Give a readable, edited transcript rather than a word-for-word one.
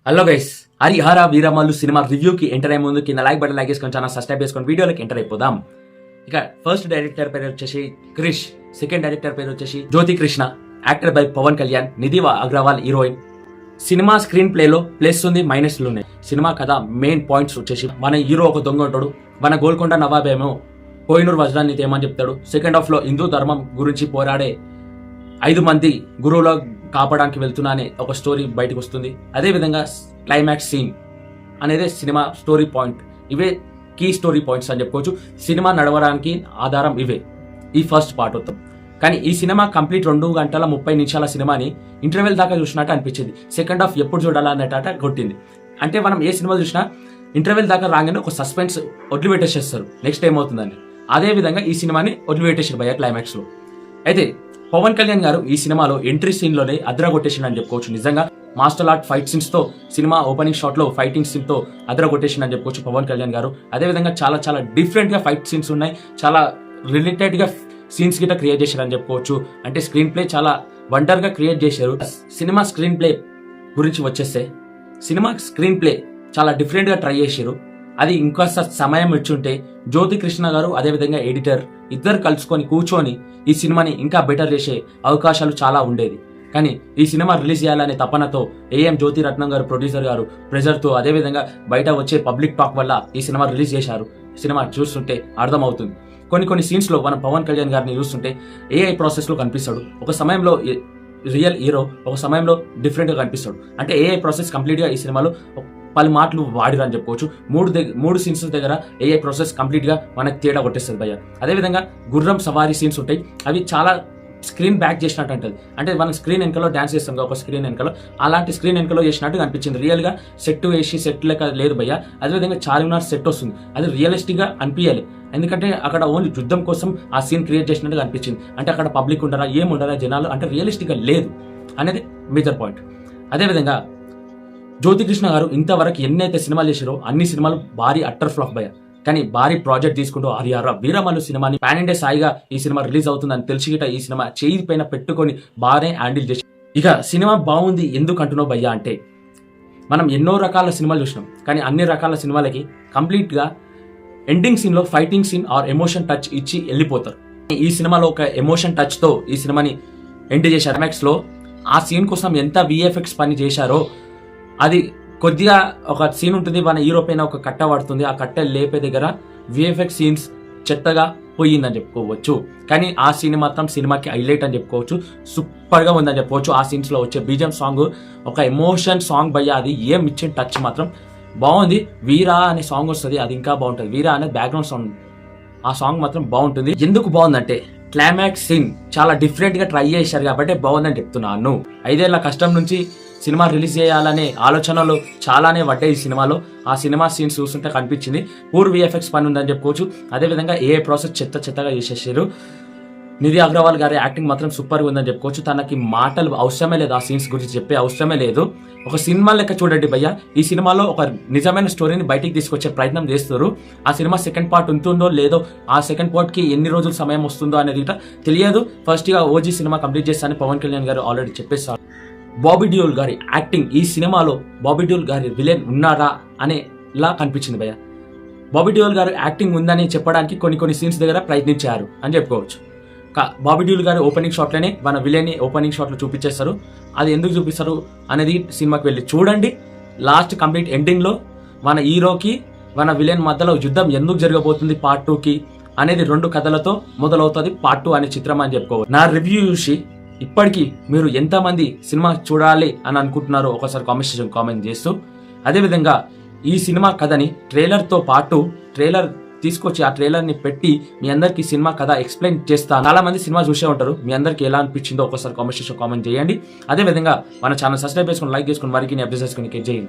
Hello guys, Harihara Veeramallu cinema రివ్యూకి enter అయ్యే ముందు కింద లైక్ బటన్ లైక్ చేసుకొని ఛానల్ సబ్స్క్రైబ్ చేసుకొని వీడియోలోకి ఎంటర్ అయిపోదాం. ఇక ఫస్ట్ డైరెక్టర్ పేరు వచ్చేసి క్రిష్, సెకండ్ డైరెక్టర్ పేరు వచ్చేసి Jyothi Krishna, actor by Pawan Kalyan, Nidhi Agarwal heroine. Cinema screen ప్లేలో ప్లస్ ఉంది, మైనస్లు ఉన్నాయి. సినిమా కథ మెయిన్ పాయింట్స్ వచ్చేసి మన హీరో ఒక దొంగ ఉంటాడు, మన గోల్కొండ నవాబ్ ఏమో కోహినూర్ వజ్రాన్ని తేమని చెప్తాడు. సెకండ్ హాఫ్ లో హిందూ ధర్మం గురించి పోరాడే 5 మంది గురువుల కాపాడానికి వెళ్తున్నా అనే ఒక స్టోరీ బయటకు వస్తుంది. అదేవిధంగా క్లైమాక్స్ సీన్ అనేది సినిమా స్టోరీ పాయింట్. ఇవే కీ స్టోరీ పాయింట్స్ అని చెప్పుకోవచ్చు. సినిమా నడవడానికి ఆధారం ఇవే, ఈ ఫస్ట్ పార్ట్ అవుతాం. కానీ ఈ సినిమా కంప్లీట్ 2 గంటల 30 నిమిషాల సినిమాని ఇంటర్వెల్ దాకా చూసినట్టు అనిపించింది. సెకండ్ హాఫ్ ఎప్పుడు చూడాలన్నట్టు కొట్టింది. అంటే మనం ఏ సినిమా చూసినా ఇంటర్వెల్ దాకా రాగానే ఒక సస్పెన్స్ వదిలిపెట్టేసేస్తారు నెక్స్ట్ ఏమవుతుందని. అదే విధంగా ఈ సినిమాని వదిలిపెట్టేసారు భయ్య క్లైమాక్స్ లో. అయితే పవన్ కళ్యాణ్ గారు ఈ సినిమాలో ఎంట్రీ సీన్ లోనే అద్రగొట్టేసిండు అని చెప్పుకోవచ్చు. నిజంగా మాస్టర్ ఆర్ట్ ఫైట్ సీన్స్ తో సినిమా ఓపెనింగ్ షాట్ లో ఫైటింగ్ సీన్ తో అద్రగొట్టేసిండు అని చెప్పుకోవచ్చు పవన్ కళ్యాణ్ గారు. అదేవిధంగా చాలా చాలా డిఫరెంట్ గా ఫైట్ సీన్స్ ఉన్నాయి, చాలా రిలేటెడ్ గా సీన్స్ గిట్ట క్రియేట్ చేశారు అని చెప్పుకోవచ్చు. అంటే స్క్రీన్ ప్లే చాలా వండర్ గా క్రియేట్ చేశారు. సినిమా స్క్రీన్ ప్లే గురించి వచ్చేస్తే సినిమా స్క్రీన్ ప్లే చాలా డిఫరెంట్ గా ట్రై చేశారు. అది ఇంకొక సమయం ఇచ్చుంటే జ్యోతి కృష్ణ గారు అదేవిధంగా ఎడిటర్ ఇద్దరు కలుసుకొని కూర్చొని ఈ సినిమాని ఇంకా బెటర్ చేసే అవకాశాలు చాలా ఉండేది. కానీ ఈ సినిమా రిలీజ్ చేయాలనే తపనతో ఏఎం జ్యోతి రత్నం గారు ప్రొడ్యూసర్ గారు ప్రెజర్తో అదేవిధంగా బయట వచ్చే పబ్లిక్ టాక్ వల్ల ఈ సినిమా రిలీజ్ చేశారు. సినిమా చూస్తుంటే అర్థమవుతుంది. కొన్ని సీన్స్ లో మనం పవన్ కళ్యాణ్ గారిని చూస్తుంటే ఏఐ ప్రాసెస్ లో కనిపిస్తాడు, ఒక సమయంలో రియల్ హీరో, ఒక సమయంలో డిఫరెంట్ గా కనిపిస్తాడు. అంటే ఏఐ ప్రాసెస్ కంప్లీట్ గా ఈ సినిమాలో పలు మాటలు వాడిరని చెప్పుకోవచ్చు. మూడు సీన్స్ దగ్గర ఏఐ ప్రాసెస్ కంప్లీట్ గా మనకు తేడా కొట్టేస్తుంది భయ్య. అదేవిధంగా గుర్రం సవారీ సీన్స్ ఉంటాయి, అవి చాలా స్క్రీన్ బ్యాక్ చేసినట్టు అంటది. అంటే మనం స్క్రీన్ వెనకలో డాన్స్ చేస్తాం ఒక స్క్రీన్ వెనకలో, అలాంటి స్క్రీన్ వెనకలో చేసినట్టు అనిపించింది. రియల్ గా సెట్ వేసి సెట్ లెక్క లేదు భయ్య. అదేవిధంగా చార్మినార్ సెట్ వస్తుంది, అది రియలిస్టిక్ గా అనిపించాలి. ఎందుకంటే అక్కడ ఓన్లీ యుద్ధం కోసం ఆ సీన్ క్రియేట్ చేసినట్టుగా అనిపించింది. అంటే అక్కడ పబ్లిక్ ఉండరా, ఏముండరా జనాలు, అంటే రియలిస్టిక్ గా లేదు అనేది మేజర్ పాయింట్. అదేవిధంగా జ్యోతి కృష్ణ గారు ఇంతవరకు ఎన్నైతే సినిమాలు చేశారో అన్ని సినిమాలు భారీ అట్టర్ ఫ్లాప్ భయ్య. కానీ భారీ ప్రాజెక్ట్ తీసుకుంటూ హరిహర వీరమల్లు సినిమాని పాన్ ఇండియా స్థాయిగా ఈ సినిమా రిలీజ్ అవుతుందని తెలిసి గిట్ట ఈ సినిమా చేయి పైన పెట్టుకొని బాగానే హ్యాండిల్ చేసి. ఇక సినిమా బాగుంది ఎందుకు అంటున్నావు భయ్య అంటే, మనం ఎన్నో రకాల సినిమాలు చూసినాం, కానీ అన్ని రకాల సినిమాలకి కంప్లీట్ గా ఎండింగ్ సీన్ లో fighting scene or emotion touch ఇచ్చి వెళ్ళిపోతారు. ఈ సినిమాలో ఒక ఎమోషన్ టచ్ తో ఈ సినిమాని ఎండ్ చేశారు. మ్యాక్స్ లో ఆ సీన్ కోసం ఎంత విఎఫ్ఎక్స్ పని చేశారో, అది కొద్దిగా ఒక సీన్ ఉంటుంది, మన హీరో పైన ఒక కట్ట పడుతుంది, ఆ కట్ట లేపే దగ్గర విఎఫ్ఎక్స్ సీన్స్ చెత్తగా పోయిందని చెప్పుకోవచ్చు. కానీ ఆ సీన్ మాత్రం సినిమాకి హైలైట్ అని చెప్పుకోవచ్చు. సూపర్ గా ఉందని చెప్పవచ్చు. ఆ సీన్స్ లో వచ్చే బీజం సాంగ్ ఒక ఎమోషన్ సాంగ్ భయ్య, అది ఏం ఇచ్చిన టచ్ మాత్రం బాగుంది. వీరా అనే సాంగ్ వస్తుంది, అది ఇంకా బాగుంటుంది. వీరా అనే బ్యాక్గ్రౌండ్ సాంగ్, ఆ సాంగ్ మాత్రం బాగుంటుంది. ఎందుకు బాగుందంటే క్లైమాక్స్ సీన్ చాలా డిఫరెంట్ గా ట్రై చేశారు కాబట్టి బాగుందని చెప్తున్నాను. 5 ఏళ్ల కష్టం నుంచి సినిమా రిలీజ్ చేయాలనే ఆలోచనలు చాలానే పడ్డాయి ఈ సినిమాలో. ఆ సినిమా సీన్స్ చూస్తుంటే కనిపించింది పూర్ విఎఫ్ఎక్స్ పని ఉందని చెప్పుకోవచ్చు. అదేవిధంగా ఏ ప్రాసెస్ చెత్తగా చేసేసారు. నిధి అగ్రవాల్ గారి యాక్టింగ్ మాత్రం సూపర్గా ఉందని చెప్పుకోవచ్చు. తనకి మాటలు అవసరమే లేదు, ఆ సీన్స్ గురించి చెప్పే అవసరమే లేదు. ఒక సినిమా లెక్క చూడండి భయ్య. ఈ సినిమాలో ఒక నిజమైన స్టోరీని బయటికి తీసుకొచ్చే ప్రయత్నం చేస్తారు. ఆ సినిమా సెకండ్ పార్ట్ ఉంటుందో లేదో, ఆ సెకండ్ పార్ట్ కి ఎన్ని రోజులు సమయం వస్తుందో అనేది తెలియదు. ఫస్ట్ గా ఓజీ సినిమా కంప్లీట్ చేస్తానని పవన్ కళ్యాణ్ గారు ఆల్రెడీ చెప్పేస్తారు. బాబీ డియోల్ గారి యాక్టింగ్, ఈ సినిమాలో బాబీ డియోల్ గారి విలన్ ఉన్నారా అనేలా కనిపించింది భయ్య. బాబీ డియోల్ గారు యాక్టింగ్ ఉందని చెప్పడానికి కొన్ని సీన్స్ దగ్గర ప్రయత్నించారు అని చెప్పుకోవచ్చు. బాబీ డియోల్ గారు ఓపెనింగ్ షాట్ లోనే మన విలన్ ని ఓపెనింగ్ షాట్ లో చూపించేస్తారు. అది ఎందుకు చూపిస్తారు అనేది సినిమాకి వెళ్ళి చూడండి. లాస్ట్ కంప్లీట్ ఎండింగ్ లో మన హీరోకి మన విలన్ మధ్యలో యుద్ధం ఎందుకు జరగబోతుంది పార్ట్ 2కి అనేది 2 కథలతో మొదలవుతుంది పార్ట్ 2 అనే చిత్రం అని చెప్పుకోవచ్చు. నా రివ్యూ చూసి ఇప్పటికీ మీరు ఎంతమంది సినిమా చూడాలి అని అనుకుంటున్నారో ఒకసారి కామెంట్ చేస్తూ, అదేవిధంగా ఈ సినిమా కథని ట్రైలర్తో పాటు ట్రైలర్ తీసుకొచ్చి ఆ ట్రైలర్ ని పెట్టి మీ అందరికి సినిమా కథ ఎక్స్ప్లెయిన్ చేస్తాను. చాలా మంది సినిమా చూసే ఉంటారు, మీ అందరికి ఎలా అనిపించిందో ఒకసారి కామెంట్ చేయండి. అదేవిధంగా మన ఛానల్ సబ్స్క్రైబ్ చేసుకుని లైక్ చేసుకుని మరికి అప్డేట్స్ చేసుకుని చేయండి.